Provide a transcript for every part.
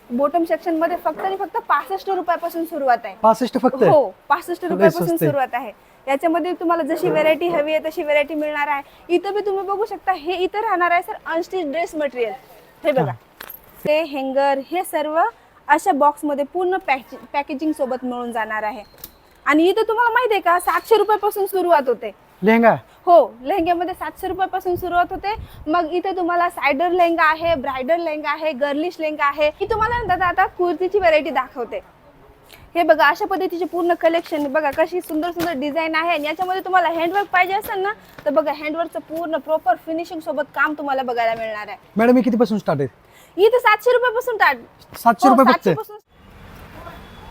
Bottom section मध्ये फक्त आणि फक्त 65 रुपयापासून सुरुवात आहे. 65 फक्त? हो, 65 रुपयापासून स्वस्त आहे. सुरुवात आहे. याच्यामध्ये तुम्हाला जशी व्हेरायटी हवी आहे तशी व्हेरायटी मिळणार आहे. इथं बी तुम्ही बघू शकता, हे इथं राहणार आहे सर अनस्टिच ड्रेस मटेरियल. हे बघा, ते हँगर हे सर्व अशा बॉक्स मध्ये पूर्ण पॅकेजिंग सोबत मिळून जाणार आहे. आणि इथं तुम्हाला माहिती आहे का 700 रुपयापासून सुरुवात होते लेहंगा? हो, लेहंग्यामध्ये 700 रुपयापासून सुरुवात होते. मग इथे तुम्हाला सायडर लेहंगा आहे, ब्रायडल लेहंगा आहे, गर्लिश लेहंगा आहे. मी तुम्हाला दादा आता कुर्तीची व्हेरायटी दाखवते. हे बघा, अशा पद्धतीचे पूर्ण कलेक्शन बघा, कशी सुंदर सुंदर डिझाईन आहे. आणि याच्यामध्ये तुम्हाला हँडवर्क पाहिजे असेल ना, तर बघा हँडवर्कचं पूर्ण प्रॉपर फिनिशिंग सोबत काम तुम्हाला बघायला मिळणार आहे. मॅडम मी कितीपासून स्टार्ट आहे? इथे 700 रुपयापासून स्टार्ट. 700 रुपये फक्त?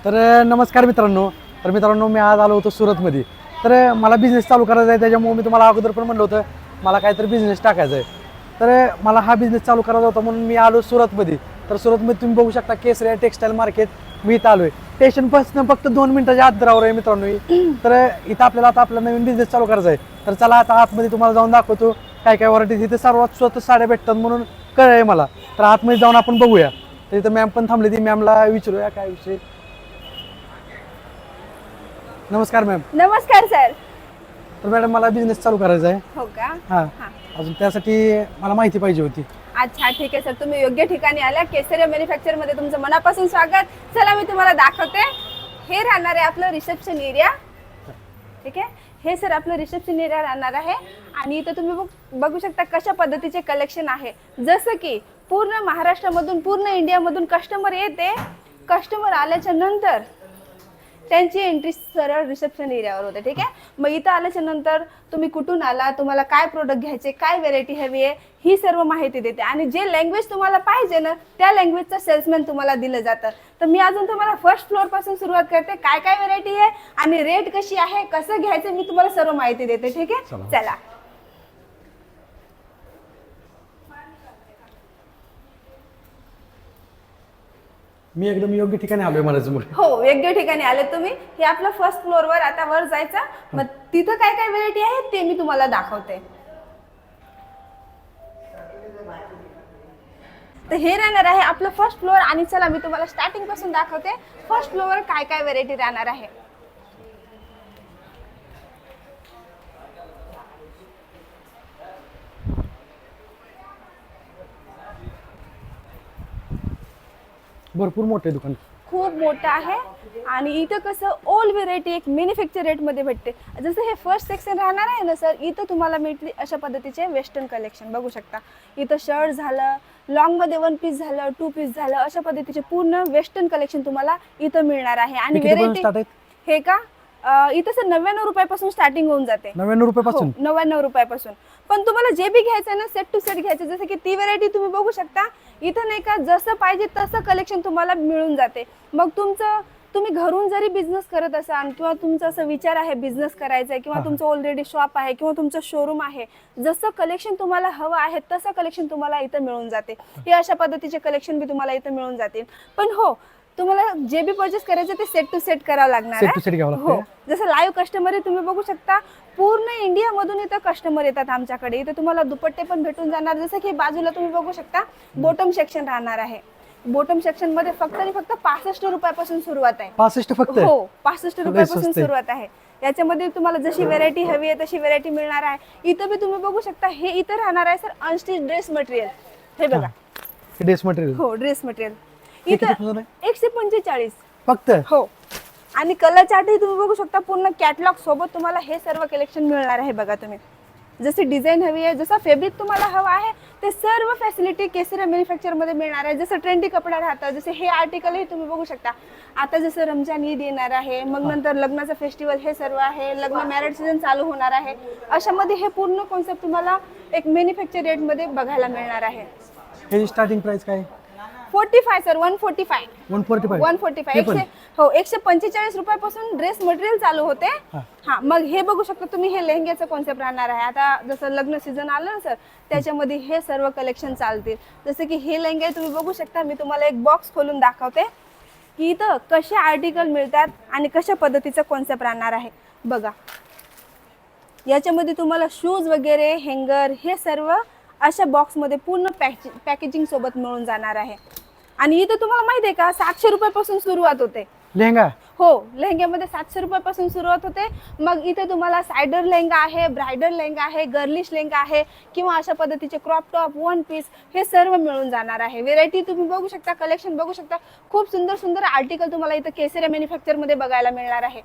तर नमस्कार मित्रांनो. तर मित्रांनो, मी आज आलो होतो सुरतमध्ये. तर मला बिझनेस चालू करायचा आहे, त्याच्यामुळे मी तुम्हाला अगोदर पण म्हणलं होतं मला काहीतरी बिझनेस टाकायचा आहे. तर मला हा बिझनेस चालू करायचा होता म्हणून मी आलो सुरतमध्ये. तर सुरतमध्ये तुम्ही बघू शकता केसरिया टेक्सटाईल मार्केट. मी इथं आलोय स्टेशनपासून फक्त 2 मिनिटाच्या अंतरावर आहे मित्रांनो. तर इथं आपल्याला आता आपला नवीन बिझनेस चालू करायचा आहे. तर चला आता आतमध्ये तुम्हाला जाऊन दाखवतो काय काय व्हरायटीज इथे सर्वात स्वतः साड्या भेटतात म्हणून कळलंय मला. तर आतमध्ये जाऊन आपण बघूया. तर इथं मॅम पण थांबली, ती मॅमला विचारूया काय विषय. नमस्कार मॅम. नमस्कार सर. तर मॅडम मला बिझनेस चालू करायचा आहे. हो का? हां, अजून त्यासाठी मला माहिती पाहिजे होती. अच्छा, ठीक आहे सर, तुम्ही योग्य ठिकाणी आल्या. केसरिया मॅन्युफॅक्चर मध्ये तुमचं मनापासून स्वागत. चला मी तुम्हाला दाखवते. हे राहणार आहे आपलं रिसेप्शन एरिया. ठीक आहे, हे सर आपलं रिसेप्शन एरिया राहणार आहे. आणि इथं तुम्ही बघू शकता कशा पद्धतीचे कलेक्शन आहे. जसं की पूर्ण महाराष्ट्रामधून पूर्ण इंडियामधून कस्टमर येते. कस्टमर आल्याच्या नंतर त्यांची एंट्री सरळ रिसेप्शन एरियावर होते. ठीक आहे, मग इथं आल्याच्या नंतर तुम्ही कुठून आला, तुम्हाला काय प्रोडक्ट घ्यायचे, काय व्हेरायटी हवी आहे, ही सर्व माहिती देते. आणि जे लँग्वेज तुम्हाला पाहिजे ना, त्या लँग्वेजचं सेल्समॅन तुम्हाला दिलं जातं. तर मी अजून तुम्हाला फर्स्ट फ्लोअर पासून सुरुवात करते. काय काय व्हेरायटी आहे आणि रेट कशी आहे, कसं घ्यायचं, मी तुम्हाला सर्व माहिती देते. ठीक आहे, चला. मी एकदम योग्य ठिकाणी आलोय म्हणायचं मग. हो, योग्य ठिकाणी आले तुम्ही. हे आपलं फर्स्ट फ्लोअरवर, आता वर जायचं. मग तिथं काय काय व्हेरायटी आहे ते मी तुम्हाला दाखवते. तर हे राहणार आहे आपलं फर्स्ट फ्लोअर. आणि चला मी तुम्हाला स्टार्टिंग पासून दाखवते फर्स्ट फ्लोअर काय काय व्हेरायटी राहणार आहे. भरपूर मोठे दुकान, खूप मोठं आहे. आणि इथं कसं ऑल व्हेरायटी एक मॅन्युफॅक्चर रेटमध्ये भेटते. जसं हे फर्स्ट सेक्शन राहणार आहे ना सर, इथं तुम्हाला मिळतील अशा पद्धतीचे वेस्टर्न कलेक्शन. बघू शकता इथं शर्ट झालं, लॉंगमध्ये 1 पीस झालं, 2 पीस झालं, अशा पद्धतीचे पूर्ण वेस्टर्न कलेक्शन तुम्हाला इथं मिळणार आहे. आणि व्हेरायटी हे का इथं सर 99 रुपयापासून स्टार्टिंग होऊन जाते. 99 रुपयापासून? 99 रुपयापासून. पण तुम्हाला जे बी घ्यायचं ना, सेट टू सेट घ्यायचं. जसं की ती व्हेरायटी तुम्ही बघू शकता इथं, नाही का, जसं पाहिजे तसं कलेक्शन तुम्हाला मिळून जाते. मग तुम्ही घरून जरी बिझनेस करत असाल किंवा तुमचा असं विचार आहे बिझनेस करायचा आहे, किंवा तुमचं ऑलरेडी शॉप आहे किंवा तुमचं शोरूम आहे, जसं कलेक्शन तुम्हाला हवं आहे तसं कलेक्शन तुम्हाला इथं मिळून जाते. हे अशा पद्धतीचे कलेक्शन बी तुम्हाला इथं मिळून जातील. पण हो, तुम्हाला जे बी परचेस करायचं ते सेट टू सेट करावं लागणार आहे. हो, जसं लाईव्ह कस्टमर आहे, तुम्ही बघू शकता पूर्ण इंडिया मधून इथं कस्टमर येतात आमच्याकडे. इथं तुम्हाला दुपट्टे पण भेटून जाणार. जसं की बाजूला तुम्ही बघू शकता बॉटम सेक्शन राहणार आहे. बॉटम सेक्शन मध्ये फक्त आणि फक्त 65 रुपयापासून सुरुवात आहे. 65 फक्त? हो, 65 रुपयापासून सुरुवात आहे. याच्यामध्ये तुम्हाला जशी व्हेरायटी हवी आहे तशी व्हेरायटी मिळणार आहे. इथं बी तुम्ही बघू शकता, हे इथं राहणार आहे सर अनस्टिच ड्रेस मटेरियल. हे बघा, ड्रेस मटेरियल. हो, ड्रेस मटेरियल. इथं 145 फक्त? हो. आणि कलर चार्टही तुम्ही बघू शकता. पूर्ण कॅटलॉग सोबत तुम्हाला हे सर्व कलेक्शन मिळणार आहे. बघा तुम्ही जशी डिझाईन हवी आहे, जसा फॅब्रिक तुम्हाला हवा आहे, ते सर्व फॅसिलिटी केसरिया मॅन्युफॅक्चर मध्ये मिळणार आहे. जसं ट्रेंडी कपडा राहतं, जसे हे आर्टिकलही तुम्ही बघू शकता. आता जसं रमजान ईद येणार आहे, मग नंतर लग्नाचं फेस्टिवल हे सर्व आहे, लग्न मॅरेज सीझन चालू होणार आहे, अशामध्ये हे पूर्ण कॉन्सेप्ट तुम्हाला एक मॅन्युफॅक्चर रेट मध्ये बघायला मिळणार आहे. हे स्टार्टिंग प्राइस काय? 45 सर, 145. 145. हो, 145 रुपयापासून ड्रेस मटेरियल चालू होते. हा, मग हे बघू शकता तुम्ही, हे लेहंग्याचं कॉन्सेप्ट राहणार आहे. आता जसं लग्न सीझन आलं ना सर, त्याच्यामध्ये हे सर्व कलेक्शन चालतील. जसं की हे लेहंगे तुम्ही बघू शकता. मी तुम्हाला एक बॉक्स खोलून दाखवते की इथं कसे आर्टिकल मिळतात आणि कशा पद्धतीचं कॉन्सेप्ट राहणार आहे. बघा, याच्यामध्ये तुम्हाला शूज वगैरे, हँगर हे सर्व अशा बॉक्समध्ये पूर्ण पॅकेजिंग सोबत मिळून जाणार आहे. आणि इथं तुम्हाला माहिती आहे का 700 रुपयापासून सुरुवात होते. लेहंगा हो, लेहंग्यामध्ये 700 रुपयापासून सुरुवात होते. मग इथे तुम्हाला सायडर लेहंगा आहे, ब्रायडल लेहंगा आहे, गर्लिश लेहंगा आहे किंवा अशा पद्धतीचे क्रॉप टॉप, वन पीस हे सर्व मिळून जाणार आहे. व्हेरायटी तुम्ही बघू शकता, कलेक्शन बघू शकता. खूप सुंदर सुंदर आर्टिकल तुम्हाला इथं केसरिया मॅन्युफॅक्चर मध्ये बघायला मिळणार आहे.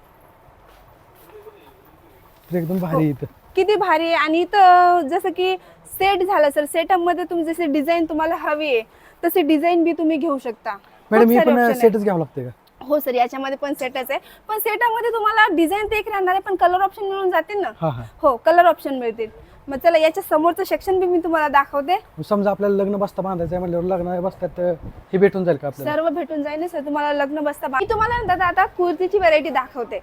तर एकदम भारी इथं. किती भारी आहे. आणि इथं जसं की सेट झालं सर, सेटअप मध्ये तुम्ही जशी डिझाईन तुम्हाला हवी आहे तशी डिझाईन बी तुम्ही घेऊ शकता. मॅडम खूप ही सारे पण option आहेत. सेटच घ्यावं लागते का? हो सर, याच्यामध्ये पण सेटच आहे. पण सेटामध्ये तुम्हाला डिझाईन ते एक राहणार आहे, पण कलर ऑप्शन मिळून जातील ना. हा हा. हो, कलर ऑप्शन मिळतील. मग चला याच्या समोरचं सेक्शन बी मी तुम्हाला दाखवते. समजा आपल्याला लग्न बसता बांधायचं आहे म्हणल्यावर लग्न बसतात हे भेटून जाईल का आपल्याला? सर्व भेटून जाईल ना सर तुम्हाला लग्न बसता. मी तुम्हाला ना दादा आता कुर्तीची व्हरायटी दाखवते.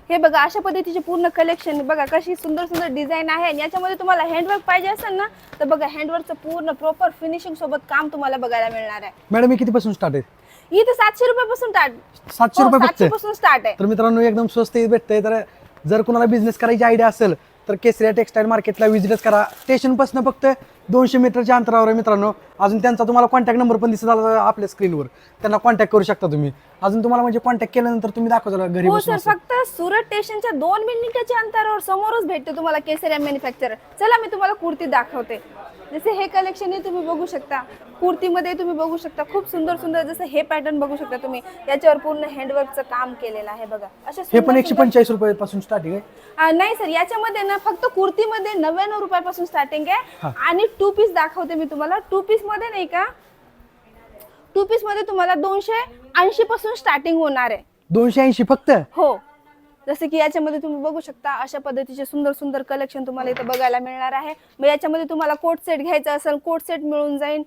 हे बघा, अशा पद्धतीचे पूर्ण कलेक्शन बघा, कशी सुंदर सुंदर डिझाईन आहे. आणि याच्यामध्ये तुम्हाला हँडवर्क पाहिजे असेल ना तर बघा, हँडवर्कचं पूर्ण प्रॉपर फिनिशिंग सोबत काम तुम्हाला बघायला मिळणार आहे. मॅडम हे कितीपासून स्टार्ट आहे? इथं 700 रुपयापासून स्टार्ट. 700 रुपये फक्त? पासून स्टार्ट आहे. तर मित्रांनो एकदम स्वस्त भेटतंय. तर जर कुणाला बिझनेस करायची आयडिया असेल तर केसरिया टेक्सटाईल मार्केटला व्हिजिटच करा. स्टेशनपासून फक्त 200 मीटरच्या अंतरावर आहे मित्रांनो. अजून त्यांचा तुम्हाला कॉन्टॅक्ट नंबर पण दिसत आला आपल्या स्क्रीनवर, त्यांना कॉन्टॅक्ट करू शकता तुम्ही. अजून तुम्हाला म्हणजे कॉन्टॅक्ट केल्यानंतर तुम्ही दाखवता घरी हो बसून सर, असं. फक्त सुरत स्टेशनच्या 2 मिनिटाच्या अंतरावर समोरच भेटते तुम्हाला केसरिया मॅन्युफॅक्चर. चला मी तुम्हाला कुर्ती दाखवते. जसे हे कलेक्शन आहे तुम्ही बघू शकता, कुर्तीमध्ये तुम्ही बघू शकता खूप सुंदर सुंदर. जसं हे पॅटर्न बघू शकता तुम्ही, याच्यावर पूर्ण हँडवर्कचं काम केलेलं आहे बघा. अशा हे पण सुंदर 145 रुपयापासून स्टार्टिंग आहे? नाही सर, याच्यामध्ये ना फक्त कुर्तीमध्ये 99 रुपयापासून स्टार्टिंग आहे. हा. आणि 2 पीस दाखवते मी तुम्हाला. 2 पीस मध्ये नाही का, 2 पीस मध्ये तुम्हाला 280 पासून स्टार्टिंग होणार आहे. 280 फक्त? हो, जसं की याच्यामध्ये तुम्ही बघू शकता अशा पद्धतीचे सुंदर सुंदर कलेक्शन तुम्हाला इथं बघायला मिळणार आहे. मग याच्यामध्ये तुम्हाला कोट सेट घ्यायचा असेल कोट सेट मिळून जाईल,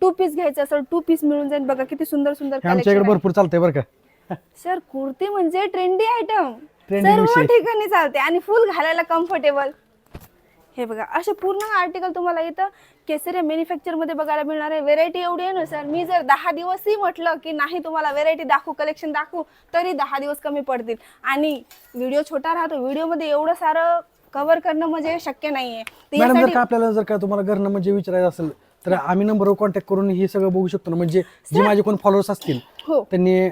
2 पीस घ्यायचं असेल 2 पीस मिळून जाईल. बघा किती सुंदर सुंदर हे आमच्याकडे कलेक्शन. भरपूर चालतंय बरं का. सर कुर्ती म्हणजे ट्रेंडी आयटम, Trendy सर्व विषय. ठिकाणी चालते आणि फुल घालायला कम्फर्टेबल. हे बघा, असे पूर्ण आर्टिकल तुम्हाला इथं केसरिया मॅन्युफॅक्चर मध्ये बघायला मिळणार आहे. व्हेरायटी एवढी आहे ना सर, मी जर 10 दिवसही म्हटलं की नाही तुम्हाला व्हेरायटी दाखवू, कलेक्शन दाखवू, तरी 10 दिवस कमी पडतील. आणि व्हिडिओ छोटा राहतो, व्हिडिओमध्ये एवढं सारं कव्हर करणं म्हणजे शक्य नाहीये. तर मॅडम जर यासाठी का आपल्याला जर का तुम्हाला घरनं म्हणजे विचारायचं असेल तर आम्ही नंबरवर कॉन्टॅक्ट करून हे सगळं बघू शकतो ना. म्हणजे जे माझे कोण फॉलोअर्स असतील हो त्यांनी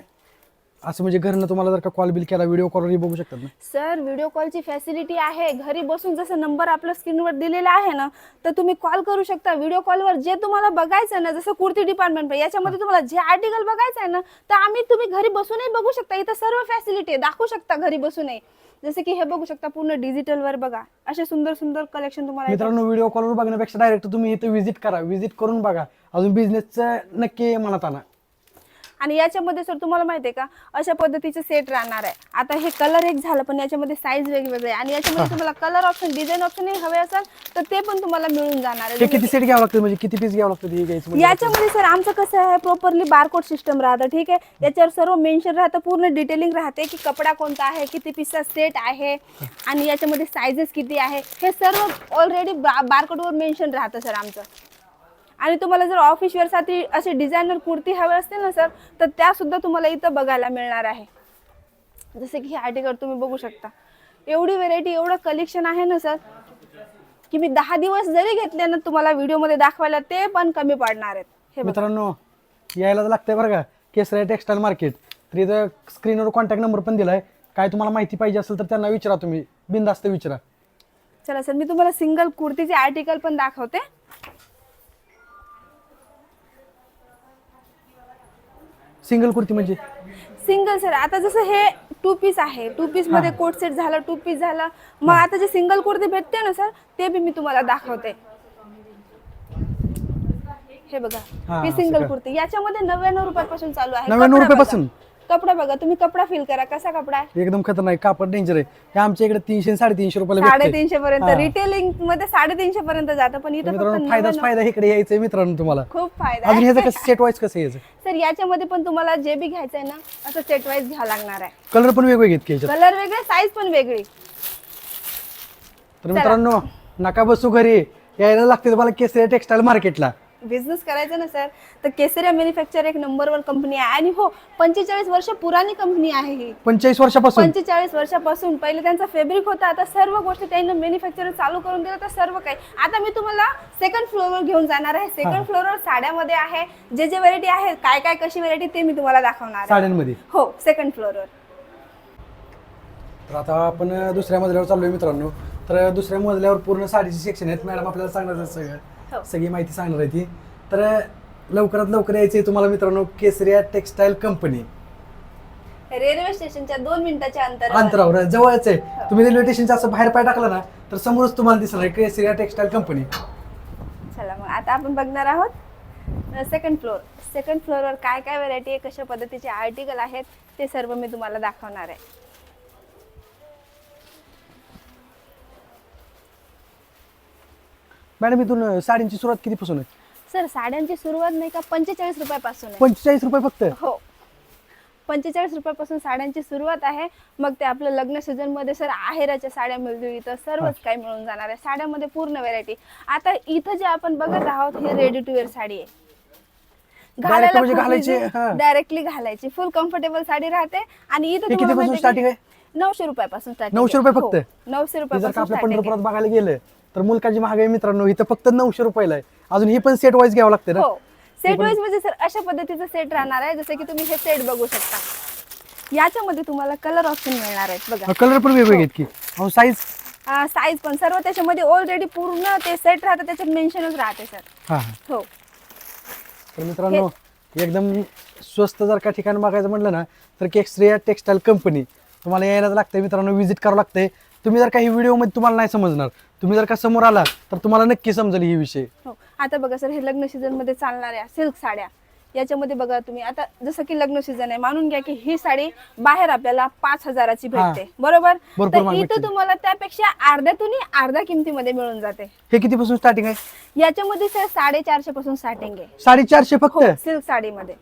असं म्हणजे घरनं तुम्हाला जर का कॉल बिल केला, व्हिडिओ कॉलवरही बघू शकतात ना? सर, व्हिडिओ कॉलची फॅसिलिटी आहे. घरी बसून जसं नंबर आपल्या स्क्रीनवर दिलेला आहे ना, तर तुम्ही कॉल करू शकता. व्हिडिओ कॉलवर जे तुम्हाला बघायचं ना, जसं कुर्ती डिपार्टमेंट याच्यामध्ये तुम्हाला जे आर्टिकल बघायचं आहे ना, तर तुम्ही घरी बसूनही बघू शकता. इथं सर्व फॅसिलिटी आहे, दाखवू शकता घरी बसूनही. जसं की हे बघू शकता पूर्ण डिजिटल वर बघा, असे सुंदर सुंदर कलेक्शन तुम्हाला इथं. मित्रांनो व्हिडिओ कॉलवर बघण्यापेक्षा डायरेक्ट तुम्ही इथं व्हिजिट करा, व्हिजिट करून बघा. अजून बिझनेसचं नक्की मनात आणा. आणि याच्यामध्ये सर तुम्हाला माहिती आहे का, अशा पद्धतीचे सेट राहणार आहे. आता हे कलर एक झालं, पण याच्यामध्ये साईज वेगवेगळे आहे. आणि याच्यामध्ये तुम्हाला कलर ऑप्शन, डिझाईन ऑप्शन हवे असेल तर ते पण तुम्हाला मिळून जाणार हे आहे. किती सेट घ्यावं लागतं, म्हणजे किती पीस घ्यावं लागतं हे घ्यायचं म्हणजे? याच्यामध्ये सर आमचं कसं आहे, प्रॉपरली बारकोड सिस्टम राहतं. ठीक आहे, याच्यावर सर्व मेन्शन राहतं, पूर्ण डिटेलिंग राहते की कपडा कोणता आहे, किती पीसचा सेट आहे आणि याच्यामध्ये सायझेस किती आहे, हे सर्व ऑलरेडी बारकोडवर मेन्शन राहतं सर आमचं. आणि तुम्हाला जर ऑफिस वेअरसाठी असे डिझायनर कुर्ती हवे असतील ना सर, तर त्या सुद्धा तुम्हाला इथं बघायला मिळणार आहे. जसे की हे आर्टिकल तुम्ही बघू शकता, एवढी व्हेरायटी, एवढं कलेक्शन आहे ना सर, की मी 10 दिवस जरी घेतले ना तुम्हाला व्हिडिओमध्ये दाखवायला, ते पण कमी पडणार आहेत. हे बघा. मित्रांनो यायला तर लागतंय बरं का केसरिया टेक्सटाईल मार्केट. तर इथं स्क्रीनवर कॉन्टॅक्ट नंबर पण दिलाय. काय तुम्हाला माहिती पाहिजे असेल तर त्यांना विचारा, तुम्ही बिनधास्त विचारा. चला सर, मी तुम्हाला सिंगल कुर्तीचे आर्टिकल पण दाखवते. सिंगल कुर्ती म्हणजे? सिंगल सर, आता जसं हे 2 पीस आहे, 2 पीस मध्ये कोट सेट झालं, 2 पीस झालं. मग आता जे सिंगल कुर्ती भेटते ना सर, ते बी मी तुम्हाला दाखवते. हे बघा, हा, ही असं सिंगल का? कुर्ती याच्यामध्ये 99 रुपयापासून चालू आहे. 99 कपडा रुपयापासून? बघा. कपडा बघा, तुम्ही कपडा फील करा, कसा कपडा आहे. एकदम खतरनाक कापड, डेंजर आहे. हे आमच्या इकडे 300-350 रुपयाला भेटते. 350 पर्यंत, हा. रिटेलिंग मध्ये 350 पर्यंत जातं, पण इथं फक्त मित्रांनो फायदाच 99. फायदा इकडे यायचंय मित्रांनो तुम्हाला. खूप फायदा अजून आहे. ह्याचं कसं सेट वाईज कसं यायचं? सर, याच्यामध्ये पण तुम्हाला जे बी घ्यायचंय ना, असं सेट वाईज घ्यावं लागणार आहे. कलर पण वेगवेगळे आहेत की याच्यात? कलर वेगळे, साईज पण वेगळी. तर मित्रांनो नका बसू घरी, यायला लागते तुम्हाला केसरिया टेक्सटाईल मार्केटला. बिझनेस करायचा ना सर, तर केसरिया मॅन्युफॅक्चर एक नंबर 1 कंपनी आहे. आणि हो, 45 वर्ष पुराणी कंपनी आहे ही. 45 वर्षापासून 45 वर्षापासून पहिले त्यांचा फॅब्रिक होता, आता सर्व गोष्टी त्यांनी मॅन्युफॅक्चर चालू करून दिलं. तर सर्व काही आता मी तुम्हाला सेकंड फ्लोअरवर घेऊन जाणार आहे. सेकंड फ्लोअरवर साड्यामध्ये आहे, जे जे व्हरायटी आहे, काय काय कशी व्हरायटी ते मी तुम्हाला दाखवणार आहे. साड्यांमध्ये हो, सेकंड फ्लोअरवर. तर आता आपण दुसऱ्या मजल्यावर चाललोय मित्रांनो. तर दुसऱ्या मजल्यावर पूर्ण साडीचे सेक्शन आहेत. मॅडम आपल्याला सांगणार आहेत हो. सगळी माहिती सांगणार आहे ती. तर लवकरात लवकर यायचे तुम्हाला मित्रांनो केसरिया टेक्सटाईल कंपनी. रेल्वे स्टेशनच्या 2 मिनिटाच्या अंतरावर जवळच आहे. तुम्ही रेल्वे स्टेशनच्या असं बाहेर पाय टाकला ना तर समोरच तुम्हाला दिसणार आहे केसरिया टेक्सटाईल कंपनी. चला मग आता आपण बघणार आहोत सेकंड फ्लोअर. सेकंड फ्लोअरवर काय काय व्हरायटी आहे, कशा पद्धतीचे आर्टिकल आहेत, ते सर्व मी तुम्हाला दाखवणार आहे. मॅडम इथून साडींची सुरुवात कितीपासून आहे? सर साड्यांची सुरुवात नाही का 45 रुपयापासून आहे. 45 रुपये फक्त? हो, 45 रुपयापासून साड्यांची सुरुवात आहे. मग ते आपलं लग्न सीझन मध्ये सर आहेराच्या साड्या मिळतील, इथं सर्वच काही मिळून जाणार आहे. साड्यामध्ये पूर्ण व्हरायटी. आता इथं जे आपण बघत आहोत हे रेडी टू वेअर साडी आहे. डायरेक्टली घालायची, फुल कम्फर्टेबल साडी राहते. आणि इथं कितीपासून स्टार्टिंग आहे? 900 रुपयापासून स्टार्टिंग. 900 रुपये फक्त? 900 जर का रुपयापासून आपल्या starting पंढरपुरात आहे. बघायला गेलं तर मुलकाची महागाई मित्रांनो इथं फक्त 900 रुपयाला आहे. अजून ही पण सेट वाईज घ्यावं लागतं ना? हो, सेट वाईज म्हणजे सर अशा पद्धतीचं सेट राहणार आहे. जसं की तुम्ही हे सेट बघू शकता. याच्यामध्ये तुम्हाला कलर ऑप्शन मिळणार आहेत. बघा कलर पण वेगवेगळे आहेत की? साईज साईज पण सर्व त्याच्यामध्ये ऑलरेडी पूर्ण ते सेट राहतं, त्याच्यात मेन्शनच राहते सर. हा. हो, तर मित्रांनो एकदम स्वस्त जर का ठिकाण बघायचं म्हटलं ना तर केसरिया टेक्सटाईल कंपनी तुम्हाला यायलाच लागतंय मित्रांनो, व्हिजिट करावं लागतंय. तुम्ही जर काही व्हिडिओमध्ये तुम्हाला नाही समजणार, तुम्ही जर का समोर आला तर तुम्हाला नक्की समजेल ही विषय. हो. आता बघा सर, हे लग्न सीझन मध्ये चालणाऱ्या सिल्क साड्या, याच्यामध्ये बघा तुम्ही आता जसं की लग्न सीझन आहे, मानून घ्या की ही साडी बाहेर आपल्याला 5,000ची भेटते, बरोबर? भरपूर तर महाग इथं भेटते. तुम्हाला त्यापेक्षा अर्ध्यातूनही अर्ध्या किमतीमध्ये मिळून जाते. हे कितीपासून स्टार्टिंग आहे? याच्यामध्ये सर 450 पासून स्टार्टिंग आहे. 450 फक्त? सिल्क साडीमध्ये.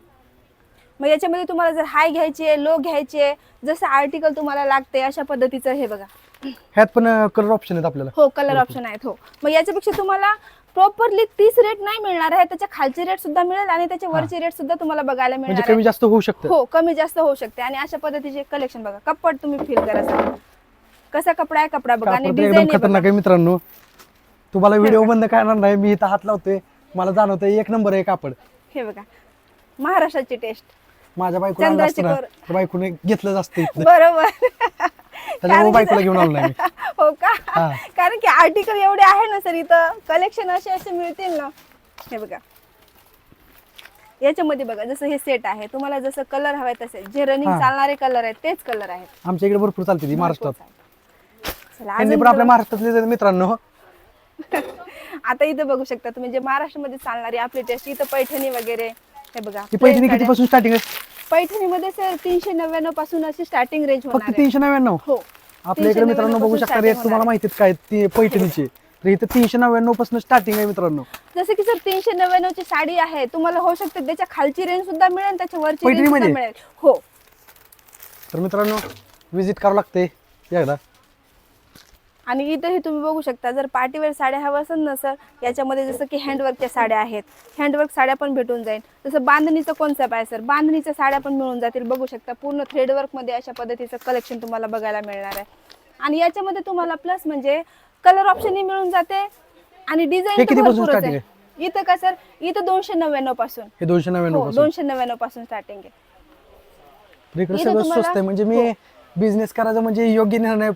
मग याच्यामध्ये तुम्हाला जर हाय घ्यायची आहे, लो घ्यायची आहे, जसं आर्टिकल तुम्हाला लागते अशा पद्धतीचं हे बघा. ह्यात पण कलर ऑप्शन आहेत आपल्याला? हो, कलर ऑप्शन आहेत. हो, मग याच्यापेक्षा तुम्हाला प्रॉपरली 30 रेट नाही मिळणार आहे, त्याच्या खालचे रेट सुद्धा मिळेल आणि त्याच्या वरचे रेट सुद्धा तुम्हाला बघायला म्हणजे मिळणार कमी आहे. जास्त होऊ शकतं? हो, कमी जास्त होऊ शकते. आणि अशा पद्धतीचे कलेक्शन बघा. कपड तुम्ही फील करा सर, कसा कपडा आहे, कपडा बघा. आणि कापड एकदम डिझाईन खतरनाक आहे मित्रांनो. तुम्हाला व्हिडिओ बंद करणार नाही, मी इथं हात लावतोय, मला जाणवतंय एक नंबर आहे कापड. हे बघा, महाराष्ट्राची टेस्ट. माझ्या बायकोला आणलं असतं ना तर बायकोने घेतलंच असतं इथलं. बरोबर. त्याच्यामुळे बायकोला घेऊन आलो नाही. हो का? हा. कारण की आर्टिकल एवढे आहे ना सर, इथं कलेक्शन असे मिळतील ना. हे बघा, याच्यामध्ये बघा जसं हे सेट आहे, तुम्हाला जसं कलर हवे तसे जे रनिंग चालणारे कलर आहेत तेच कलर आहेत. आमच्या इकडे भरपूर चालते ती महाराष्ट्रात. चला, त्यांनी पण आपल्या महाराष्ट्रातले मित्रांनो. आता इथं बघू शकता तुम्ही जे महाराष्ट्रामध्ये चालणारी आपली टेस्ट, इथं पैठणी वगैरे. हे बघा, ही पैठणी कितीपासून स्टार्टिंग आहे? पैठणीमध्ये सर 399 पासून अशी स्टार्टिंग रेंज होणार फक्त आहे. 399? हो, आपल्या इकडे मित्रांनो बघू शकता रेट तुम्हाला माहितीत काय ती पैठणीची. तर इथं 399 पासून स्टार्टिंग आहे मित्रांनो. जसं की सर 399 ची साडी आहे, तुम्हाला होऊ शकते त्याच्या खालची रेंज सुद्धा मिळेल, त्याच्या वरची रेंज सुद्धा मिळेल. हो, तर मित्रांनो व्हिजिट करावं लागते एकदा. आणि इथंही तुम्ही बघू शकता, जर पार्टीवेअर साड्या हव्या असेल ना सर, याच्यामध्ये जसं की हँडवर्कच्या साड्या आहेत, हँडवर्क साड्या पण भेटून जाईल. जसं बांधणीचं कॉन्सेप्ट आहे सर, बांधणीच्या साड्या पण मिळून जातील. बघू शकता पूर्ण थ्रेडवर्कमध्ये अशा पद्धतीचं कलेक्शन तुम्हाला बघायला मिळणार आहे. आणि याच्यामध्ये तुम्हाला प्लस म्हणजे कलर ऑप्शनही मिळून जाते आणि डिझाईन आहे? इथं का सर, इथं 299 पासून. हे 299 पासून? 299 पासून स्टार्टिंग आहे. इकडे सगळं स्वस्त आहे. म्हणजे मी बिझनेस करायचं म्हणजे योग्य निर्णय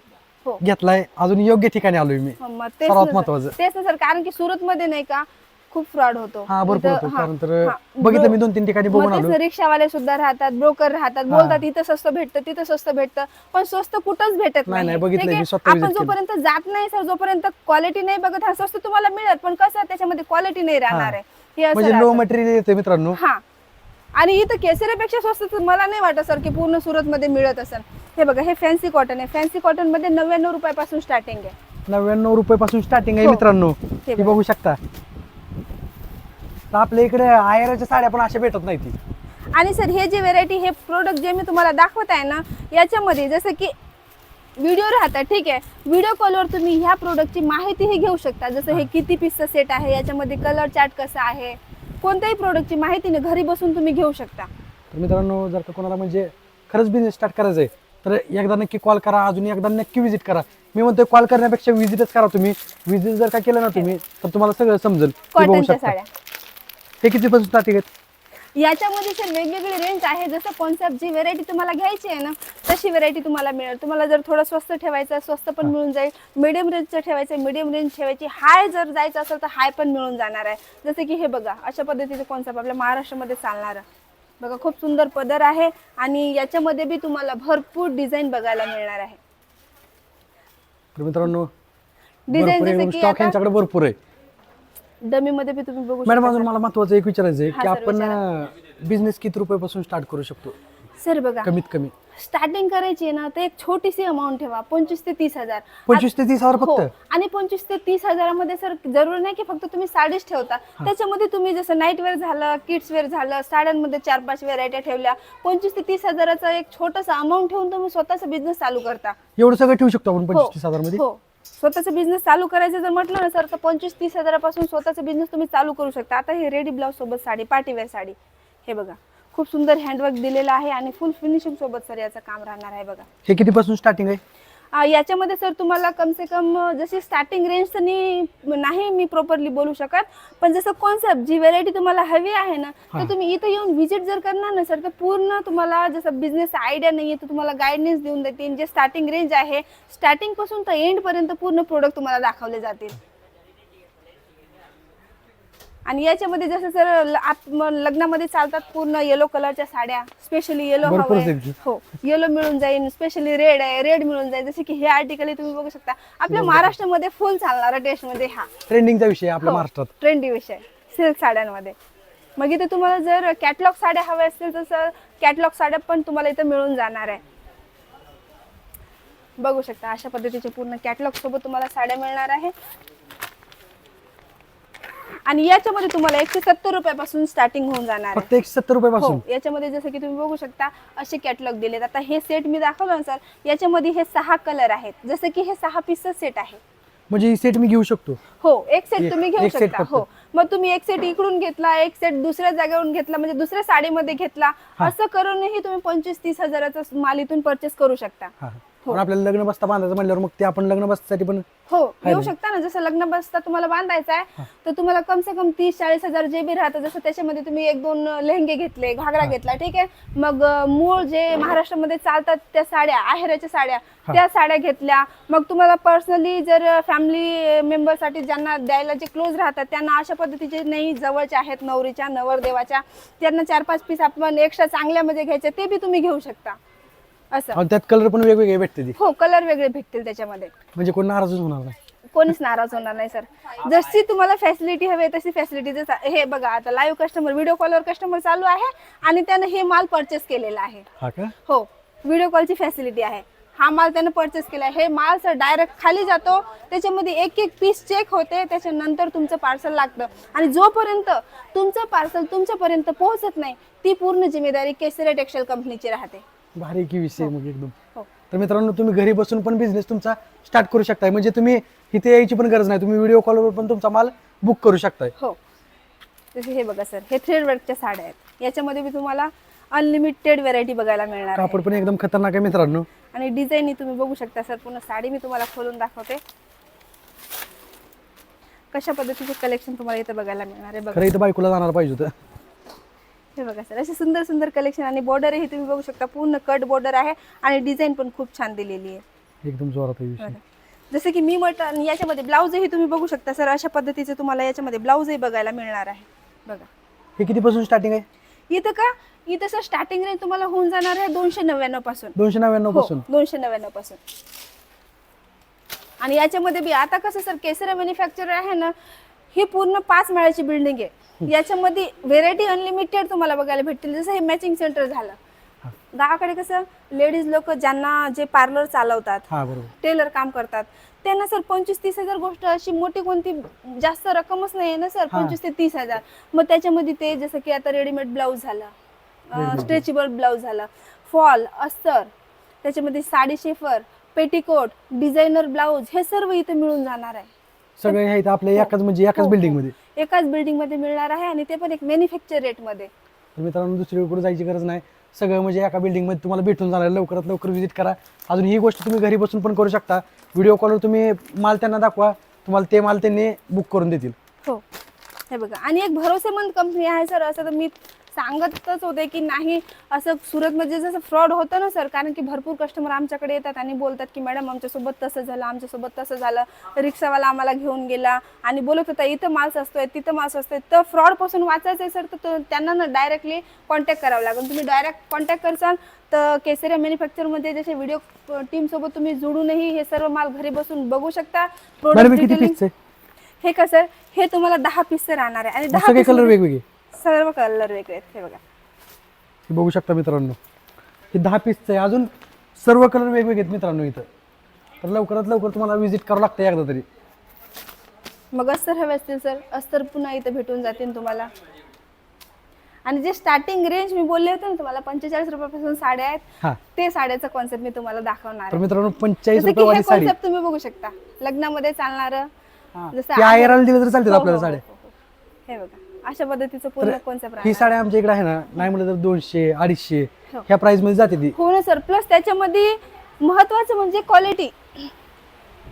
घेतलाय, अजून योग्य ठिकाणी आलोय मी. सर्वात महत्वाचं तेच ना सर, कारण की सुरत मध्ये नाही का खूप फ्रॉड होतो. हा, भरपूर होतो. कारण तर बघितलं मी 2-3 ठिकाणी बघून आलो. रिक्षावाले सुद्धा राहतात, ब्रोकर राहतात, बोलतात इथं स्वस्त भेटतं, तिथं स्वस्त भेटतं, पण स्वस्त कुठंच भेटत नाही. बघितलं मी स्वतः आपण जोपर्यंत जात नाही सर, जोपर्यंत क्वालिटी नाही बघत, हा स्वस्त तुम्हाला मिळत, पण कसं त्याच्यामध्ये क्वालिटी नाही राहणार आहे. हे असं म्हणजे लो मटेरियल येते मित्रांनो. हा, आणि इथं केसरीपेक्षा स्वस्त मला नाही वाटत सर की पूर्ण सुरत मध्ये मिळत असेल. हे बघा, हे फॅन्सी कॉटन आहे. फॅन्सी कॉटन मध्ये 99 रुपयापासून स्टार्टिंग आहे. 99 रुपयापासून स्टार्टिंग आहे मित्रांनो. हे बघू शकता. तर आपल्या इकडे आयराच्या साड्या पण अशा भेटत नाही ती. आणि सर हे जे व्हेरायटी, हे प्रोडक्ट जे मी तुम्हाला दाखवत आहे ना, याच्यामध्ये जसं की व्हिडिओ राहतात, ठीक आहे, व्हिडिओ कॉलवर तुम्ही ह्या प्रोडक्टची माहितीही घेऊ शकता. जसं हे किती पीसचं सेट आहे, याच्यामध्ये कलर चार्ट कसा आहे, कोणत्याही प्रोडक्टची माहिती ना घरी बसून तुम्ही घेऊ शकता. तर मित्रांनो, जर का कोणाला म्हणजे खरंच बिझनेस स्टार्ट करायचा आहे तर एकदा नक्की कॉल करा, अजून एकदा नक्की व्हिजिट करा. मी म्हणतोय कॉल करण्यापेक्षा व्हिजिटच करा तुम्ही. व्हिजिट जर का केलं ना तुम्ही तर तुम्हाला सगळं समजेल. ते बघू कॉटनच्या शकता. साड्या हे कितीपासून स्टार्टिंग आहेत? याच्यामध्ये सर वेगवेगळी रेंज आहे. जसं कॉन्सेप्ट जी व्हेरायटी तुम्हाला घ्यायची आहे ना तशी व्हेरायटी तुम्हाला मिळेल. तुम्हाला जर थोडं स्वस्त ठेवायचं स्वस्त पण मिळून जाईल, मिडियम रेंजचं ठेवायचं मिडियम रेंज ठेवायची, हाय जर जायचं असेल तर हाय पण मिळून जाणार आहे. जसं की हे बघा, अशा पद्धतीचे कॉन्सेप्ट आपल्या महाराष्ट्रामध्ये चालणारं बघा, खूप सुंदर पदर आहे आणि याच्यामध्ये बी तुम्हाला भरपूर डिझाईन बघायला मिळणार आहे. तर मित्रांनो, डिझाईन जसं की स्टॉक यांच्याकडे भरपूर आहे. डमी मध्ये बी तुम्ही बघू मॅडम, शकता. अजून मला महत्वाचं एक विचारायचं आहे हा, की सर, आपण बिझनेस किती रुपयापासून स्टार्ट करू शकतो सर बघा, कमीत कमी? स्टार्टिंग करायची आहे ना तर एक छोटीशी अमाऊंट ठेवा, 25 ते 30,000. 25 ते 30,000 हो, फक्त? आणि 25 ते 30,000 सर जरूर नाही की फक्त तुम्ही साडीच ठेवता. त्याच्यामध्ये तुम्ही जसं नाईट वेअर झालं, किड्स वेअर झालं, साड्यांमध्ये 4-5 व्हेरायटी ठेवल्या. 25 ते 30,000चा एक छोटासा अमाऊंट ठेवून तुम्ही स्वतःचा बिझनेस चालू करता. एवढं सगळं ठेवू शकतो आपण 25-30,000 मध्ये? हो, स्वतःचा बिझनेस चालू करायचं जर म्हटलं ना सर तर 25-30,000पासून स्वतःचा बिझनेस तुम्ही चालू करू शकता. आता हे रेडी ब्लाउज सोबत साडी, पार्टीवेअर साडी, हे बघा खूप सुंदर हँडवर्क दिलेलं आहे आणि फुल फिनिशिंग सोबत सर याचं काम राहणार आहे. बघा हे कितीपासून स्टार्टिंग आहे? याच्यामध्ये सर तुम्हाला कम से कम जशी स्टार्टिंग रेंज तर नाही मी प्रॉपरली बोलू शकत, पण जसं कॉन्सेप्ट जी व्हेरायटी तुम्हाला हवी आहे ना तर तुम्ही इथं येऊन व्हिजिट जर करणार ना सर तर पूर्ण तुम्हाला जसं बिझनेस आयडिया नाही आहे तर तुम्हाला गायडन्स देऊन देतील. जे स्टार्टिंग रेंज आहे स्टार्टिंग पासून तर एंड पर्यंत पूर्ण प्रोडक्ट तुम्हाला दाखवले जातील. आणि याच्यामध्ये जसं सर लग्नामध्ये चालतात पूर्ण येलो कलरच्या साड्या, स्पेशली येलो भरपूर हवं आहेत. हो, येलो मिळून जाईल, स्पेशली रेड आहे, रेड मिळून जाईल. जसे की हे आर्टिकल तुम्ही बघू शकता आपल्या महाराष्ट्रामध्ये फुल चालणारा टेस्ट मध्ये हा ट्रेंडिंगचा विषय आहे आपल्या महाराष्ट्रात. ट्रेंडी विषय सिल्क साड्यांमध्ये. मग इथे तुम्हाला जर कॅटलॉग साड्या हव्या असतील तर सर कॅटलॉग साड्या पण तुम्हाला इथे मिळून जाणार आहे. बघू शकता अशा पद्धतीचे पूर्ण कॅटलॉग सोबत तुम्हाला साड्या मिळणार आहे. आणि याच्यामध्ये तुम्हाला 170 रुपयापासून स्टार्टिंग होऊन जाणार आहे. फक्त 170 रुपयापासून? हो, याच्यामध्ये जसं की तुम्ही बघू शकता असे कॅटलॉग दिलेत. आता हे सेट मी दाखवलं ना सर, याच्यामध्ये हे 6 कलर आहेत. जसं की हे 6 पीसचा सेट आहे. म्हणजे ही सेट मी घेऊ शकतो? हो, एक सेट तुम्ही घेऊ एक सेट शकता. फक्त? हो, मग तुम्ही एक सेट इकडून घेतला, एक सेट दुसऱ्या जागेवरून घेतला, म्हणजे दुसऱ्या साडीमध्ये घेतला, असं करूनही तुम्ही 25-30 हजाराचा माल इथून परचेस करू शकता. पण आपल्याला लग्न बसता बांधायचं म्हणल्यावर मग ते आपण लग्न बसण्यासाठी पण हो येऊ शकता ना. जसं लग्न बसता तुम्हाला बांधायचं आहे तर तुम्हाला कम से कम 30-40 हजार जे बी राहतं, जसं त्याच्यामध्ये तुम्ही 1-2 लेहंगे घेतले, घागरा घेतला, ठीक आहे. मग मूळ जे महाराष्ट्रामध्ये चालतात त्या साड्या, आहेराच्या साड्या, त्या साड्या घेतल्या. मग तुम्हाला पर्सनली जर फॅमिली मेंबरसाठी ज्यांना द्यायला जे क्लोज राहतात त्यांना अशा पद्धतीचे नाही जवळचे आहेत नवरीच्या नवरदेवाच्या, त्यांना 4-5 पीस आपण एक्स्ट्रा चांगल्यामध्ये घ्यायचे ते बी तुम्ही घेऊ शकता. असं त्यात कलर पण वेगवेगळे भेटते? हो, कलर वेगळे भेटतील त्याच्यामध्ये. म्हणजे कोण नाराजच होणार नाही? कोणीच नाराज होणार नाही सर. जशी तुम्हाला फॅसिलिटी हवी तशी फॅसिलिटी. हे बघा आता लाईव्ह कस्टमर, व्हिडिओ कॉलवर कस्टमर चालू आहे आणि त्यानं हे माल परचेस केलेला आहे. हा का? हो, व्हिडिओ कॉलची फॅसिलिटी आहे. हा माल त्यानं परचेस केला. हे माल सर डायरेक्ट खाली जातो, त्याच्यामध्ये एक एक पीस चेक होते, त्याच्यानंतर तुमचं पार्सल लागतं. आणि जोपर्यंत तुमचं पार्सल तुमच्यापर्यंत पोहोचत नाही ती पूर्ण जिम्मेदारी केसरिया टेक्सटाईल कंपनीची राहते. भारी की विषय मग एकदम. हो. तर मित्रांनो, तुम्ही घरी बसून पण बिझनेस तुमचा स्टार्ट करू शकताय. म्हणजे तुम्ही इथे यायची पण गरज नाही, तुम्ही व्हिडिओ कॉलवर पण तुमचा माल बुक करू शकताय. हो, जसे हे बघा सर, हे थ्रेड वर्कच्या साड्या आहेत. याच्यामध्ये बी तुम्हाला अनलिमिटेड व्हेरायटी बघायला मिळणार आहे. कापड पण एकदम खतरनाक आहे मित्रांनो. आणि डिझाईन तुम्ही बघू शकता सर. पूर्ण साडी मी तुम्हाला खोलून दाखवते कशा पद्धतीचे कलेक्शन तुम्हाला इथे बघायला मिळणार आहे. बघा, खरं इथं बायकोला जाणार पाहिजे होतं. हे बघा सर, असे सुंदर सुंदर कलेक्शन. आणि बॉर्डरही तुम्ही बघू शकता, पूर्ण कट बॉर्डर आहे आणि डिझाईन पण खूप छान दिलेली आहे. एकदम जोरात आहे विषय. जसं की मी म्हटलं, याच्यामध्ये ब्लाऊजही तुम्ही बघू शकता सर. अशा पद्धतीचे तुम्हाला याच्यामध्ये ब्लाऊजही बघायला मिळणार आहे. बघा, हे कितीपासून स्टार्टिंग आहे? इथं का इथं सर स्टार्टिंग रेंज तुम्हाला होऊन जाणार आहे 299 पासून. 299 पासून? 299 पासून. आणि याच्यामध्ये बी आता कसं सर, केसरिया मॅन्युफॅक्चर आहे ना, ही पूर्ण 5 माळ्याची बिल्डिंग आहे. याच्यामध्ये व्हेरायटी अनलिमिटेड तुम्हाला बघायला भेटतील. जसं हे मॅचिंग सेंटर झालं. गावाकडे कसं लेडीज लोक ज्यांना जे पार्लर चालवतात, टेलर काम करतात, त्यांना सर 25-30 हजार गोष्ट अशी मोठी कोणती जास्त रक्कमच नाही ना सर, 25 ते 30 हजार. मग त्याच्यामध्ये ते जसं की आता रेडीमेड ब्लाऊज झाला, स्ट्रेचेबल ब्लाऊज झाला, फॉल, अस्तर, त्याच्यामध्ये sari shaper, petticoat, designer blouse, हे सर्व इथे मिळून जाणार आहे. सगळे हे इथं आपल्या एकाच म्हणजे एकाच हो, बिल्डिंग हो. मध्ये. एकाच बिल्डिंग मध्ये मिळणार आहे आणि ते पण एक मॅन्युफॅक्चर रेट मध्ये. तर मित्रांनो दुसरीकडे जायची गरज नाही, सगळं म्हणजे एका बिल्डिंग मध्ये तुम्हाला भेटून जाणार. लवकरात लवकर व्हिजिट करा. अजून ही गोष्ट तुम्ही घरी बसून पण करू शकता. व्हिडिओ कॉलवर तुम्ही माल त्यांना दाखवा, तुम्हाला ते माल त्यांनी बुक करून देतील. हो हे बघा, आणि एक भरोसेमंद कंपनी आहे सर. असं तर मी सांगतच होते की नाही असं सुरतमध्ये जसं फ्रॉड होतं ना सर, कारण की भरपूर कस्टमर आमच्याकडे येतात आणि बोलतात की मॅडम आमच्यासोबत तसं झालं, आमच्यासोबत तसं झालं, रिक्षावाला आम्हाला घेऊन गेला आणि बोलत होता इथं माल स्वस्त आहे तिथं माल स्वस्त आहे. तर फ्रॉडपासून वाचायचं आहे सर, तर त्यांना ना डायरेक्टली कॉन्टॅक्ट करावं लागेल. तुम्ही डायरेक्ट कॉन्टॅक्ट करसाल तर केसरिया मॅन्युफॅक्चरमध्ये जसे व्हिडिओ टीमसोबत तुम्ही जोडूनही हे सर्व माल घरी बसून बघू शकता. मॅडम किती डिटेलिंग पीसचे? हे का सर, हे तुम्हाला 10 पीसचं राहणार आहे आणि 10 सगळे पीस कलर वेगवेगळे, सर्व कलर वेगळे आहेत. हे बघा हे बघू शकता मित्रांनो, हे 10 पीसचं आहे. अजून सर्व कलर वेगवेगळे आहेत मित्रांनो इथं. तर लवकरात लवकर तुम्हाला व्हिजिट करावं लागतं एकदा तरी. मग अस्तर हवे असतील सर, अस्तर पुन्हा इथं भेटून जातील तुम्हाला. आणि जे स्टार्टिंग रेंज मी बोलले होते ना तुम्हाला 45 रुपयापासून साड्या आहेत, हा ते साड्याचा कॉन्सेप्ट मी तुम्हाला दाखवणार तर आहे. मित्रांनो 45 जसं की रुपये हे वाली साडी, कॉन्सेप्ट तुम्ही बघू शकता लग्नामध्ये चालणारं. जसं ते आयराला दिलं तर चालतील हो, आपल्याला हो, साड्या. हो, हो. हे बघा अशा पद्धतीचं पूर्ण कॉन्सेप्ट ही राहणार. साड्या आमच्या इकडे आहे ना, नाही म्हटलं तर 200 250 हो. ह्या प्राइस मध्ये जाते ती. हो ना सर, प्लस त्याच्यामध्ये महत्वाचं म्हणजे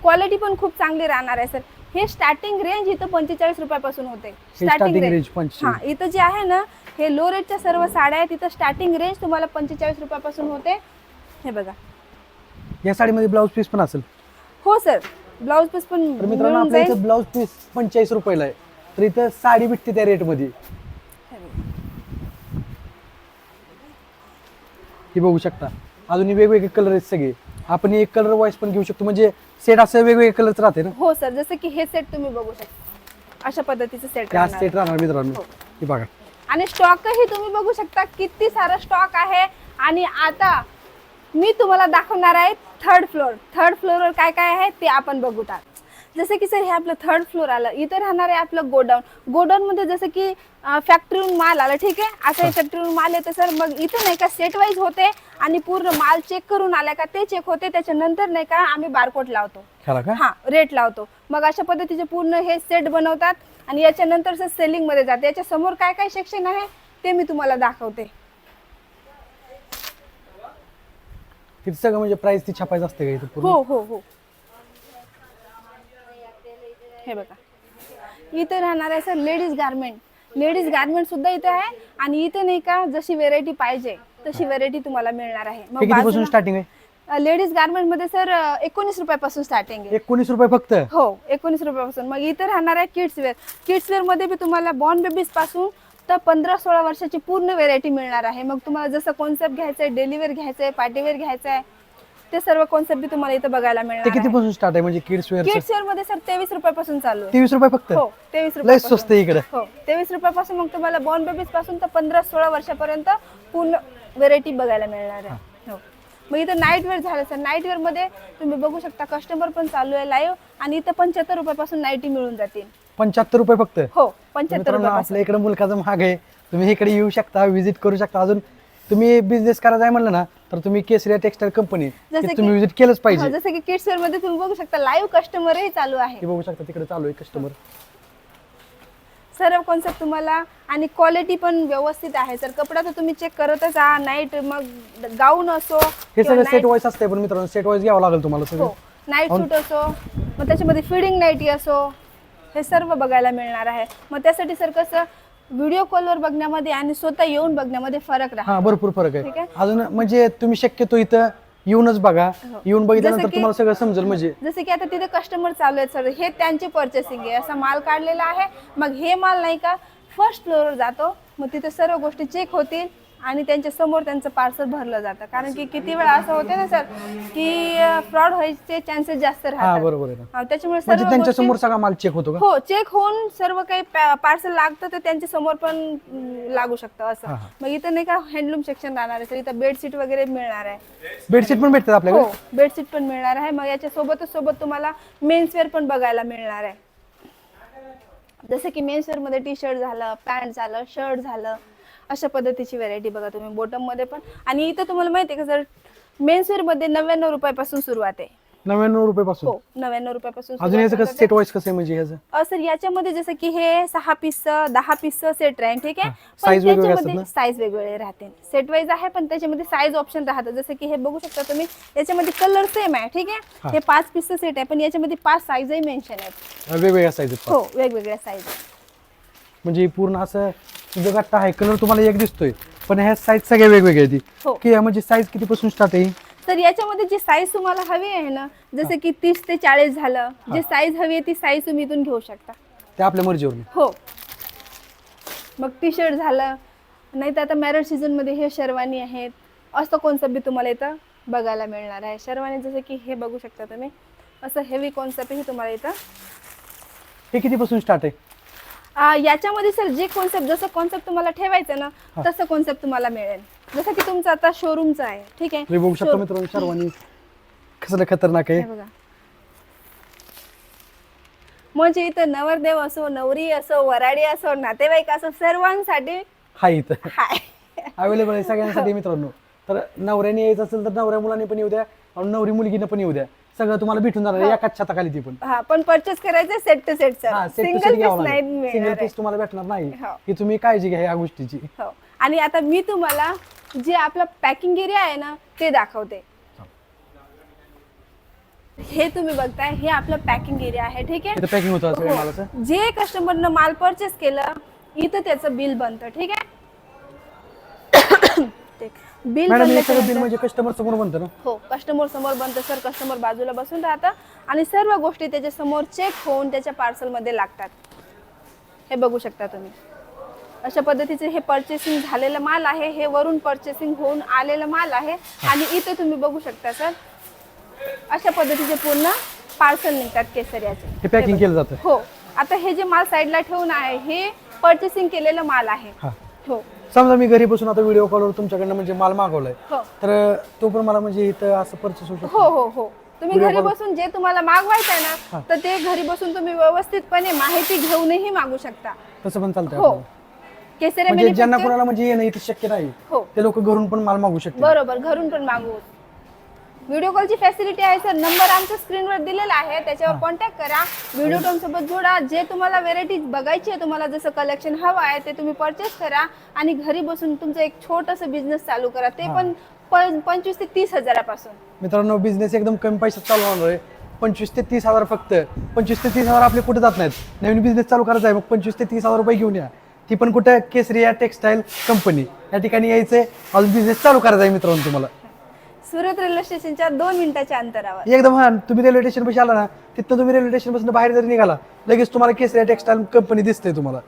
क्वालिटी पण खूप चांगली राहणार आहे सर. हे स्टार्टिंग रेंज इथं 45 रुपयापासून होते. Starting range 45. हा इथं जे आहे ना हे लो रेटच्या सर्व साड्या आहेत. इथं स्टार्टिंग रेंज तुम्हाला 45 रुपयापासून होते. हे बघा या साडीमध्ये ब्लाऊज पीस पण असेल. हो सर, ब्लाऊज पीस पण तर मित्रांनो मिळून आपल्या जाईल. इथं ब्लाऊज पीस 45 रुपयाला आहे. तर इथं साडी भेटते त्या रेट मध्ये. हे बघा. ही बघू शकता. अजून वेगवेगळे कलर आहेत सगळे. आपण एक कलर वाईज पण घेऊ शकतो, म्हणजे सेट असं वेगवेगळे कलरच राहते ना. हो सर, जसं की हे सेट तुम्ही बघू शकता, अशा पद्धतीचं सेट त्या सेट राहणार मित्रांनो. हो. हे बघा आणि स्टॉकही तुम्ही बघू शकता किती सारा स्टॉक आहे. आणि आता मी तुम्हाला दाखवणार आहे थर्ड फ्लोअरवर काय काय आहे ते आपण बघूया. जसं की सर हे आपलं थर्ड फ्लोअर आलं. इथं राहणार आहे आपलं गोडाऊन मध्ये जसं की फॅक्टरीहून माल आला, ठीक आहे. असं फॅक्टरीहून माल येतं सर. मग इथं नाही का सेट वाईज होते आणि पूर्ण माल चेक करून आला का ते चेक होते. त्याच्यानंतर नाही का आम्ही बारकोड लावतो, ह्याला का. हा रेट लावतो. मग अशा पद्धतीचे पूर्ण हे सेट बनवतात आणि याच्यानंतर सर सेलिंग मध्ये जाते. याच्या समोर काय काय सेक्शन आहे ते मी तुम्हाला दाखवते. तिथे सगळं म्हणजे प्राइस ती छापायचं असते का इथं पूर्ण. हो हो हो हे बघा इथे राहणार आहे सर लेडीज गारमेंट सुद्धा इथे आहे. आणि इथे नाही का जशी व्हेरायटी पाहिजे तशी व्हेरायटी तुम्हाला मिळणार आहे. हे कितीपासून स्टार्टिंग आहे? लेडीज गारमेंट मध्ये सर 19 रुपयापासून स्टार्टिंग आहे. 19 रुपये फक्त. हो 19 रुपयापासून. मग इथे राहणार आहे किड्स वेअर मध्ये बी तुम्हाला बॉर्न बेबीज पासून तर 15-16 वर्षाची पूर्ण व्हेरायटी मिळणार आहे. मग तुम्हाला जसं कॉन्सेप्ट घ्यायचंय, डेली वेअर घ्यायचंय, पार्टी वेअर घ्यायचंय, ते सर्व कॉन्सेप्ट बी तुम्हाला इथे बघायला ते मिळणार. कितीपासून स्टार्ट आहे म्हणजे किड्स वेअर? किड्स वेअर मध्ये सर 23 रुपयापासून चालू आहे. 23 रुपये फक्त. हो 23 लय रुपये स्वस्त आहे इकडे. हो 23 रुपयापासून. मग तुम्हाला बॉर्न बेबीज पासून तर 15-16 वर्षापर्यंत पूर्ण व्हेरायटी बघायला मिळणार आहे. हो मग इथं नाईट वेअर झालं सर. नाईट वेअर मध्ये तुम्ही बघू शकता कस्टमर पण चालू आहे लाईव्ह. आणि इथं 75 रुपयापासून नाईटी मिळून जातील. 75 रुपये फक्त. हो 75 मित्रांनो रुपयापासून. आपल्या इकडे मुलकाचा महाग आहे. तुम्ही इकडे येऊ शकता, व्हिजिट करू शकता. अजून तुम्ही बिझनेस करायचा आहे म्हणलं ना तर तुम्ही केसरिया टेक्सटाईल कंपनी तुम्ही व्हिजिट केलंच पाहिजे. जसं की किड्स वेअर मध्ये तुम्ही बघू शकता लाईव्ह कस्टमरही चालू आहे. हे बघू शकता तिकडे चालू आहे कस्टमर. सर्व कॉन्सेप्ट तुम्हाला आणि क्वालिटी पण व्यवस्थित आहे सर. कपडा तर तुम्ही चेक करतच आहात. नाईट मग गाऊन असो, हे सगळं सेट वाईज असते. पण मित्रांनो सेट वाईज घ्यावं लागेल तुम्हाला सगळं. नाईट सूट असो, मग त्याच्यामध्ये फिडिंग नाईटी असो, हे सर्व बघायला मिळणार आहे. मग त्यासाठी सर कसं व्हिडिओ कॉलवर बघण्यामध्ये आणि स्वतः येऊन बघण्यामध्ये फरक राहतो. हा भरपूर फरक ठीक आहे. आहे. अजून म्हणजे तुम्ही शक्यतो इथं येऊनच बघा. हो. येऊन बघितल्यानंतर जसं की- तुम्हाला सगळं समजेल. म्हणजे जसे की आता तिथे कस्टमर चालू आहेत सर, हे त्यांची पर्चेसिंग आहे. असा माल काढलेला आहे. मग हे माल नाही का फर्स्ट फ्लोअरवर जातो. मग तिथे सर्व गोष्टी चेक होतील आणि त्यांच्या समोर त्यांचं पार्सल भरलं जातं. कारण की किती वेळा असं होते ना सर की फ्रॉड व्हायचे चान्सेस जास्त हा राहतात. बरोबर आहे ना. त्याच्यामुळे म्हणजे सर्व त्यांच्या गोष्टी- समोर सगळा माल चेक होतो का? हो चेक होऊन सर्व काही पार्सल लागतं तर त्यांच्या समोर पण लागू शकतं असं. हा, हा. मग इथं नाही का हँडलूम सेक्शन राहणार आहे सर. इथं बेडशीट वगैरे मिळणार आहे. बेडशीट पण भेटतात आपल्याकडे. हो बेडशीट पण मिळणार आहे. मग याच्या सोबत तुम्हाला मेन्सवेअर पण बघायला मिळणार आहे. जसं की मेन्सवेअर मध्ये टी शर्ट झालं, पॅन्ट झालं, शर्ट झालं, अशा पद्धतीची व्हरायटी बघा तुम्ही बॉटम मध्ये पण. आणि इथं तुम्हाला माहिती आहे का सर मेन्सवेअर मध्ये 99 रुपयापासून सुरुवात आहे. ₹99 पासून. हो 99 रुपयापासून अजून याचं कसं सेट वाईज कसं आहे म्हणजे ह्याचं? सर याच्यामध्ये जसं की हे 6 पीस 10 पीस सेट राहील, ठीक आहे. पण Size वेगवेगळे त्याच्यामध्ये असतात साईज वेगवेगळे राहते. सेट वाईज आहे पण त्याच्यामध्ये साईज ऑप्शन राहतं. जसं की हे बघू शकता तुम्ही, याच्यामध्ये कलर सेम आहे, ठीक आहे. हे 5 पीस सेट आहे पण याच्यामध्ये 5 साईजही मेन्शन आहेत. वेगवेगळ्या साईज आहेत. हो वेगवेगळ्या साईज. म्हणजे पूर्ण असं जो गट्टा आहे कलर तुम्हाला एक दिसतोय पण ह्या साईज सगळ्या वेगवेगळ्या आहेत. हो. की म्हणजे साईज किती पासून स्टार्ट आहे? तर याच्यामध्ये जी साईज तुम्हाला हवी आहे ना, जसं की 30 ते 40 झालं, जी साईज हवी आहे ती साईज तुम्ही इथून घेऊ शकता. ते आपल्या मर्जीवर. हो. मग टी शर्ट झालं, नाही तर आता मॅरेज सीझन मध्ये हे शेरवानी आहेत, असं कॉन्सेप्ट बी तुम्हाला इथं बघायला मिळणार आहे. शेरवानी जसं की हे बघू शकता तुम्ही, असं हेवी कॉन्सेप्टही तुम्हाला इथं. हे किती पासून स्टार्ट आहे? याच्यामध्ये सर जे कॉन्सेप्ट, जसं कॉन्सेप्ट तुम्हाला ठेवायचं ना तसं कॉन्सेप्ट तुम्हाला मिळेल. जसं की तुमचं आता शोरूमचं आहे, ठीक आहे. तुम्ही बघू शकता मित्रांनो शेरवानी कसलं खतरनाक आहे. हे बघा, म्हणजे इथं नवरदेव असो, नवरी असो, वराडी असो, नातेवाईक असो, सर्वांसाठी हा इथं हाय. अवेलेबल आहे सगळ्यांसाठी मित्रांनो. तर नवऱ्याने यायचं असेल तर नवऱ्या मुलांनी पण येऊ द्या आणि नवरी मुलगीने पण येऊ द्या, सगळं तुम्हाला भेटून जाणार आहे एकाच छताखाली. ती पण हा, पण परचेस करायचं set to set sir, single piece नाही सिंगल मिळणार आहे. पीस तुम्हाला भेटणार नाही. हो. की तुम्ही काळजी घ्या या गोष्टीची. हो. आणि आता मी तुम्हाला जे आपला पॅकिंग एरिया आहे ना ते दाखवते. हे तुम्ही बघताय, हे आपलं पॅकिंग एरिया आहे, ठीक आहे. इथं पॅकिंग होतं सगळ्या मालाचं. हो. जे कस्टमरनं माल परचेस केलं इथं त्याचं बिल बनतं, ठीक आहे. बिल मॅडम हे सगळं बिल बनल्यानंतर म्हणजे कस्टमर समोर बनतं ना? हो कस्टमर समोर बनतं सर. कस्टमर बाजूला बसून राहतं आणि सर्व गोष्टी त्याच्या समोर चेक होऊन त्याच्या पार्सल मध्ये लागतात. हे बघू शकता तुम्ही, अशा पद्धतीचे हे परचेसिंग झालेला माल आहे. हे वरून परचेसिंग होऊन आलेला माल आहे. आणि इथे तुम्ही बघू शकता सर, अशा पद्धतीचे पूर्ण पार्सल निघतात केसरियाचे. हे पॅकिंग केलं जातं. हो. आता हे जे माल साईडला ठेवून आहे हे परचेसिंग केलेलं माल आहे. हा. हो समजा मी घरी बसून आता व्हिडिओ कॉलवर तुमच्याकडनं म्हणजे माल मागवलाय, हो तर तो पण मला म्हणजे इथं असं परचेस होऊ शकतो? हो हो हो. तुम्ही Video घरी call- बसून जे तुम्हाला मागवायचं आहे ना तर ते घरी बसून तुम्ही व्यवस्थितपणे माहिती घेऊनही मागू शकता. तसं पण चालतंय हो. आपल्याला. केसरिया म्हणजे ज्यांना manufacture- कोणाला म्हणजे येणं इथं शक्य नाही हो ते लोक घरून पण माल मागू शकतात. बरोबर, घरून पण मागवू. व्हिडिओ कॉलची फॅसिलिटी आहे सर. नंबर आमच्या स्क्रीनवर दिलेला आहे, त्याच्यावर कॉन्टॅक्ट करा. व्हिडिओ कॉल सोबत जोडा. जे तुम्हाला व्हेरायटी बघायची आहे, तुम्हाला जसं कलेक्शन हवं आहे ते तुम्ही परचेस करा आणि घरी बसून तुमचं एक छोटंसं बिझनेस चालू करा. ते पण 25 ते 30 हजारापासून. मित्रांनो बिझनेस एकदम कमी पैशात चालू होणार आहे. 25 ते 30 हजार फक्त. 25 ते 30 हजार आपले कुठे जात नाहीत. नवीन बिझनेस चालू करायचा आहे मग 25 ते 30 हजार रुपये घेऊन या. ती पण कुठे? केसरिया टेक्सटाईल कंपनी या ठिकाणी यायचंय. अजून बिझनेस चालू करायचा आहे मित्रांनो तुम्हाला. सुरत रेल्वे स्टेशनच्या 2 मिनिटाच्या अंतरावर. एकदम हा, तुम्ही रेल्वे स्टेशन पाशी आला ना, तिथनं तुम्ही रेल्वे स्टेशन पासून बाहेर जरी निघाला लगेच तुम्हाला केसरिया टेक्सटाईल कंपनी दिसते तुम्हाला.